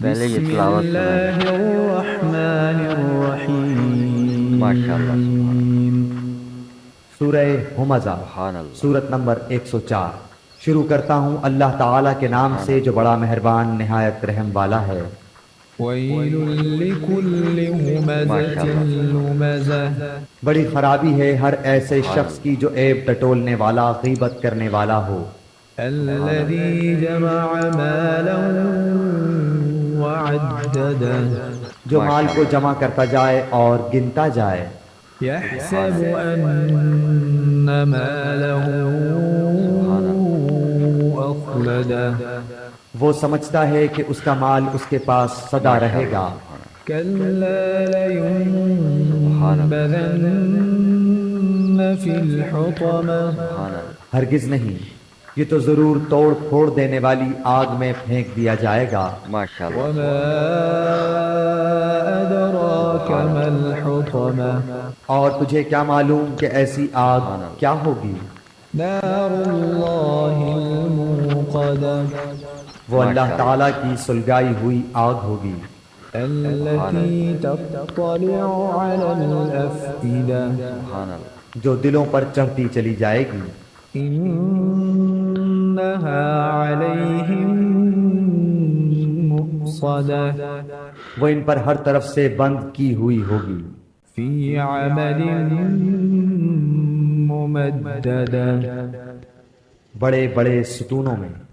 پہلے یہ بسم تلاوت اللہ سنائیں. الرحمن ماشاء اللہ، الرحیم۔ سورہ ہمزہ، سبحان اللہ، سورت نمبر 104۔ شروع کرتا ہوں اللہ تعالیٰ کے نام سبحان سے جو اللہ. بڑا مہربان نہایت رحم والا ہے۔ ویل لکل ہمزۃ ماشاء اللہ، لمزہ۔ بڑی خرابی ہے ہر ایسے سبحان شخص اللہ، کی جو عیب ٹٹولنے والا، غیبت کرنے والا ہو۔ سبحان اللہ. الذی جمع مالا وعددہ۔ جو مال ماشاء کو اللہ، جمع کرتا جائے اور گنتا جائے۔ سبحان یحسب اللہ، ان مالہ سبحان اللہ، اخلدہ۔ وہ سمجھتا ہے کہ اس کا مال اس کے پاس سدا ماشاء رہے اللہ، گا۔ سبحان اللہ، کلا سبحان اللہ، لینبذن فی الحطمہ۔ سبحان اللہ، ہرگز نہیں، یہ تو ضرور توڑ پھوڑ دینے والی آگ میں پھینک دیا جائے گا۔ ماشاء اللہ، وما ادراک ما الحطمہ۔ اور تجھے کیا معلوم کہ ایسی آگ سبحان اللہ، کیا ہوگی؟ نار اللہ الموقدہ۔ وہ اللہ ماشاء اللہ، تعالیٰ کی سلگائی ہوئی آگ ہوگی، التي تطلع على الافئدہ۔ سبحان اللہ، جو دلوں پر چڑھتی چلی جائے گی۔ انہا علیہم مؤصدہ۔ وہ ان پر ہر طرف سے بند کی ہوئی ہوگی، فی عمد ممددہ۔ بڑے بڑے ستونوں میں۔